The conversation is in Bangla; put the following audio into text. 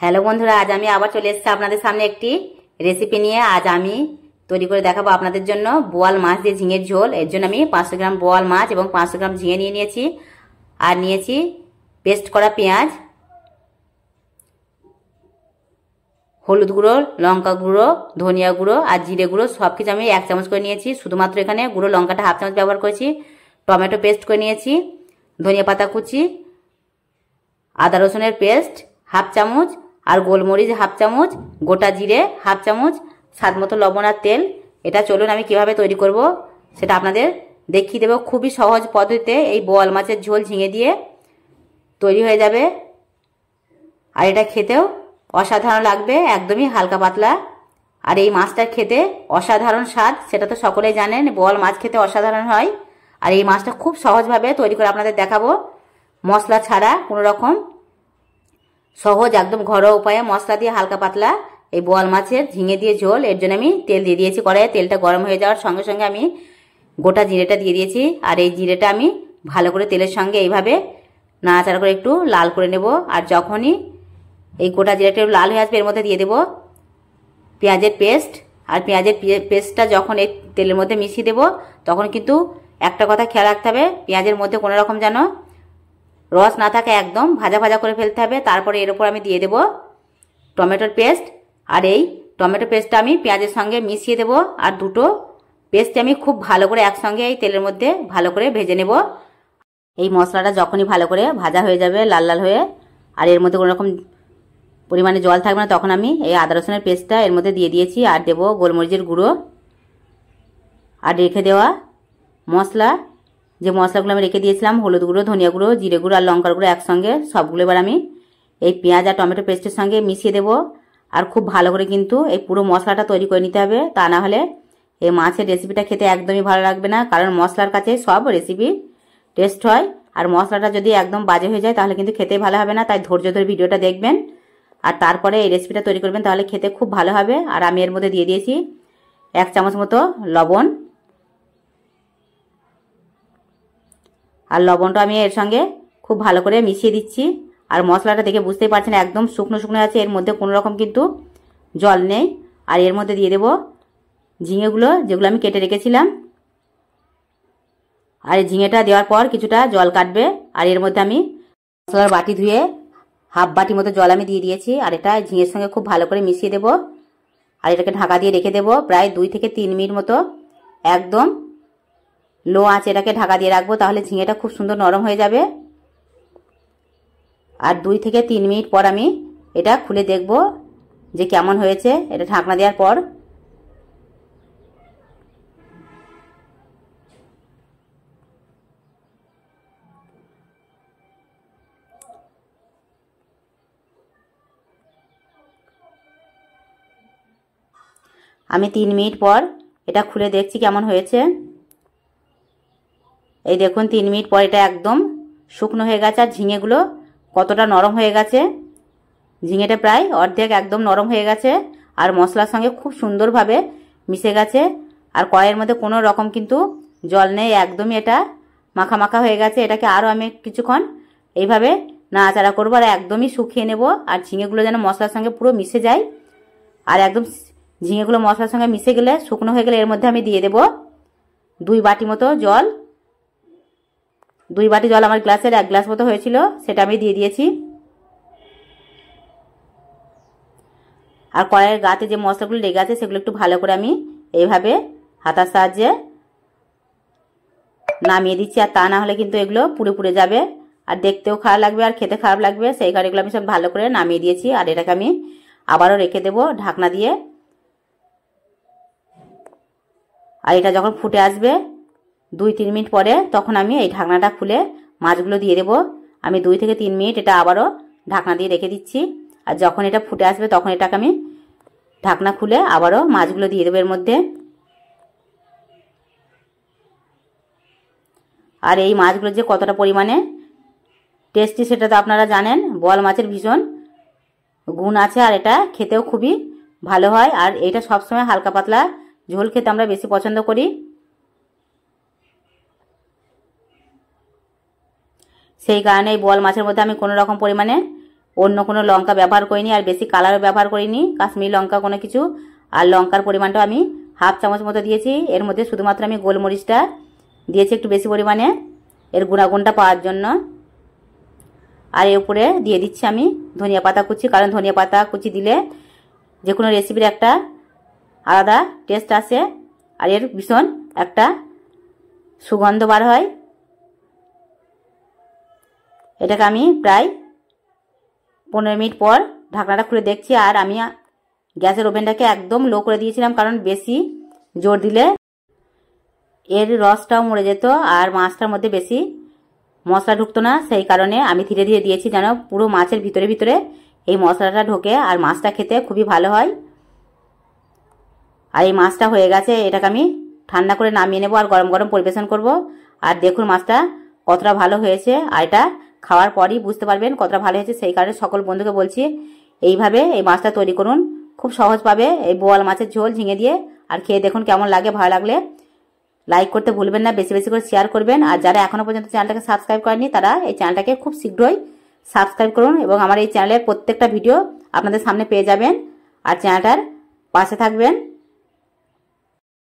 হ্যালো বন্ধুরা, আজ আমি আবার চলে এসেছি আপনাদের সামনে একটি রেসিপি নিয়ে। আজ আমি তৈরি করে দেখাবো আপনাদের জন্য বোয়াল মাছ দিয়ে ঝিঙের ঝোল। এর জন্য আমি 500 গ্রাম বোয়াল মাছ এবং 500 গ্রাম ঝিঙে নিয়ে নিয়েছি। আর নিয়েছি পেস্ট করা পেঁয়াজ, হলুদ গুঁড়ো, লঙ্কা গুঁড়ো, ধনিয়া গুঁড়ো আর জিরে গুঁড়ো সব কিছু আমি 1 চামচ করে নিয়েছি। শুধুমাত্র এখানে গুঁড়ো লঙ্কাটা হাফ চামচ ব্যবহার করেছি। টমেটো পেস্ট করে নিয়েছি, ধনিয়া পাতা কুচি, আদা রসুনের পেস্ট হাফ চামচ, আর গোলমরিচ হাফ চামচ, গোটা জিরে হাফ চামচ, স্বাদ মতো লবণ আর তেল। এটা চলুন আমি কিভাবে তৈরি করব সেটা আপনাদের দেখিয়ে দেবো। খুবই সহজ পদ্ধতিতে এই বোয়াল মাছের ঝোল ঝিঙে দিয়ে তৈরি হয়ে যাবে। আর এটা খেতেও অসাধারণ লাগবে, একদমই হালকা পাতলা। আর এই মাছটা খেতে অসাধারণ স্বাদ, সেটা তো সকলেই জানেন। বোয়াল মাছ খেতে অসাধারণ হয়। আর এই মাছটা খুব সহজভাবে তৈরি করে আপনাদের দেখাবো, মশলা ছাড়া, কোনো রকম সহজ একদম ঘরোয়া উপায়ে মশলা দিয়ে হালকা পাতলা এই বোয়াল মাছের ঝিঙে দিয়ে ঝোল। এর জন্য আমি তেল দিয়ে দিয়েছি কড়াইয়ে। তেলটা গরম হয়ে যাওয়ার সঙ্গে সঙ্গে আমি গোটা জিরেটা দিয়ে দিয়েছি। আর এই জিরেটা আমি ভালো করে তেলের সঙ্গে এইভাবে নাড়াচাড়া করে একটু লাল করে নেব। আর যখনই এই গোটা জিরেটা একটু লাল হয়ে আসবে, এর মধ্যে দিয়ে দেবো পেঁয়াজের পেস্ট। আর পেঁয়াজের পেস্টটা যখন এই তেলের মধ্যে মিশিয়ে দেবো, তখন কিন্তু একটা কথা খেয়াল রাখতে হবে, পেঁয়াজের মধ্যে কোনো রকম যেন রস না থাকে, একদম ভাজা ভাজা করে ফেলতে হবে। তারপরে এর উপর আমি দিয়ে দেব টমেটোর পেস্ট। আর এই টমেটো পেস্টটা আমি পেঁয়াজের সঙ্গে মিশিয়ে দেব। আর দুটো পেস্ট আমি খুব ভালো করে একসঙ্গে এই তেলের মধ্যে ভালো করে ভেজে নেব। এই মশলাটা যখনই ভালো করে ভাজা হয়ে যাবে লাল লাল হয়ে, আর এর মধ্যে কোনো রকম পরিমাণে জল থাকবে না, তখন আমি এই আদা রসুনের পেস্টটা এর মধ্যে দিয়ে দিয়েছি। আর দেবো গোলমরিচের গুঁড়ো আর রেখে দেওয়া মশলা, যে মশলাগুলো আমি রেখে দিয়েছিলাম, হলুদ গুঁড়ো, ধনিয়া গুঁড়ো, জিরে গুঁড়ো আর লঙ্কার গুঁড়ো একসঙ্গে সবগুলো এবার আমি এই পেঁয়াজ আর টমেটো পেস্টের সঙ্গে মিশিয়ে দেবো। আর খুব ভালো করে কিন্তু এই পুরো মশলাটা তৈরি করে নিতে হবে, তা না হলে এই মাছের রেসিপিটা খেতে একদমই ভালো লাগবে না। কারণ মশলার কাছে সব রেসিপি টেস্ট হয়। আর মশলাটা যদি একদম বাজে হয়ে যায় তাহলে কিন্তু খেতে ভালো হবে না। তাই ধৈর্য ধরে ভিডিওটা দেখবেন আর তারপরে এই রেসিপিটা তৈরি করবেন, তাহলে খেতে খুব ভালো হবে। আর আমি এর মধ্যে দিয়ে দিয়েছি 1 চামচ মতো লবণ। আর লবণটা আমি এর সঙ্গে খুব ভালো করে মিশিয়ে দিচ্ছি। আর মশলাটা দেখে বুঝতেই পারছেন একদম শুকনো শুকনো আছে, এর মধ্যে কোনো রকম কিন্তু জল নেই। আর এর মধ্যে দিয়ে দেব ঝিঙেগুলো, যেগুলো আমি কেটে রেখেছিলাম। আর এই ঝিঙেটা দেওয়ার পর কিছুটা জল কাটবে। আর এর মধ্যে আমি মশলার বাটি ধুয়ে হাফ বাটি মতো জল আমি দিয়ে দিয়েছি। আর এটা ঝিঙের সঙ্গে খুব ভালো করে মিশিয়ে দেব। আর এটাকে ঢাকা দিয়ে রেখে দেব প্রায় 2 থেকে 3 মিনিট মতো। একদম লো আঁচে এটাকে ঢাকা দিয়ে রাখবো, তাহলে ঝিঙেটা খুব সুন্দর নরম হয়ে যাবে। আর 2 থেকে 3 মিনিট পর আমি এটা খুলে দেখব যে কেমন হয়েছে। এটা ঢাকনা দেওয়ার পর আমি 3 মিনিট পর এটা খুলে দেখছি কেমন হয়েছে। এই দেখুন 3 মিনিট পর এটা একদম শুকনো হয়ে গেছে। আর ঝিঙেগুলো কতটা নরম হয়ে গেছে, ঝিঙেটা প্রায় অর্ধেক একদম নরম হয়ে গেছে। আর মশলার সঙ্গে খুব সুন্দরভাবে মিশে গেছে। আর কড়াইয়ের মধ্যে কোনো রকম কিন্তু জল নেই, একদমই এটা মাখা মাখা হয়ে গেছে। এটাকে আরও আমি কিছুক্ষণ এইভাবে নাড়াচাড়া করবো আর একদমই শুকিয়ে নেব। আর ঝিঙেগুলো যেন মশলার সঙ্গে পুরো মিশে যায়। আর একদম ঝিঙেগুলো মশলার সঙ্গে মিশে গেলে, শুকনো হয়ে গেলে, এর মধ্যে আমি দিয়ে দেব 2 বাটি মতো জল। 2 বাটি জল আমার গ্লাসের 1 গ্লাস মতো হয়েছিল, সেটা আমি দিয়ে দিয়েছি। আর কড়াইয়ের গাতে যে মশলাগুলো লেগে আছে সেগুলো একটু ভালো করে আমি এইভাবে হাতার সাহায্যে নামিয়ে দিচ্ছি। আর তা না হলে কিন্তু এগুলো পুড়ে পুড়ে যাবে আর দেখতেও খারাপ লাগবে আর খেতে খারাপ লাগবে। সেই কারণে এগুলো আমি সব ভালো করে নামিয়ে দিয়েছি। আর এটাকে আমি আবারও রেখে দেব ঢাকনা দিয়ে। আর এটা যখন ফুটে আসবে 2-3 মিনিট পরে, তখন আমি এই ঢাকনাটা খুলে মাছগুলো দিয়ে দেব। আমি 2 থেকে 3 মিনিট এটা আবারও ঢাকনা দিয়ে রেখে দিচ্ছি। আর যখন এটা ফুটে আসবে তখন এটাকে আমি ঢাকনা খুলে আবারও মাছগুলো দিয়ে দেবো এর মধ্যে। আর এই মাছগুলো যে কতটা পরিমাণে টেস্টি সেটা তো আপনারা জানেন। বোয়াল মাছের ভীষণ গুণ আছে আর এটা খেতেও খুবই ভালো হয়। আর এটা সবসময় হালকা পাতলা ঝোল খেতে আমরা বেশি পছন্দ করি। সেই কারণে এই বোয়াল মাছের মধ্যে আমি কোনো রকম পরিমাণে অন্য কোনো লঙ্কা ব্যবহার করিনি, আর বেশি কালারও ব্যবহার করিনি, কাশ্মীরি লঙ্কা কোনো কিছু। আর লঙ্কার পরিমাণটা আমি হাফ চামচ মতো দিয়েছি। এর মধ্যে শুধুমাত্র আমি গোলমরিচটা দিয়েছি একটু বেশি পরিমাণে, এর গুণাগুণটা পাওয়ার জন্য। আর এর উপরে দিয়ে দিচ্ছি আমি ধনিয়া পাতা কুচি, কারণ ধনিয়া পাতা কুচি দিলে যে কোনো রেসিপির একটা আলাদা টেস্ট আসে, আর এর ভীষণ একটা সুগন্ধ বার হয়। এটাকে আমি প্রায় 15 মিনিট পর ঢাকনাটা খুলে দেখছি। আর আমি গ্যাসের ওভেনটাকে একদম লো করে দিয়েছিলাম, কারণ বেশি জোর দিলে এর রসটাও মরে যেত আর মাছটার মধ্যে বেশি মশলা ঢুকতো না। সেই কারণে আমি ধীরে ধীরে দিয়েছি, যেন পুরো মাছের ভিতরে ভিতরে এই মশলাটা ঢোকে আর মাছটা খেতে খুবই ভালো হয়। আর এই মাছটা হয়ে গেছে, এটাকে আমি ঠান্ডা করে নামিয়ে নেবো আর গরম গরম পরিবেশন করব। আর দেখুন মাছটা কতটা ভালো হয়েছে, আর এটা খাওয়ার পরই বুঝতে পারবেন কতটা ভালো হয়েছে। সেই কারণে সকল বন্ধুকে বলছি এইভাবে এই মাছটা তৈরি করুন, খুব সহজভাবে এই বোয়াল মাছের ঝোল ঝিঙে দিয়ে। আর খেয়ে দেখুন কেমন লাগে। ভালো লাগলে লাইক করতে ভুলবেন না, বেশি বেশি করে শেয়ার করবেন। আর যারা এখনো পর্যন্ত চ্যানেলটাকে সাবস্ক্রাইব করেনি তারা এই চ্যানেলটাকে খুব শীঘ্রই সাবস্ক্রাইব করুন, এবং আমার এই চ্যানেলের প্রত্যেকটা ভিডিও আপনাদের সামনে পেয়ে যাবেন। আর চ্যানেলটার পাশে থাকবেন।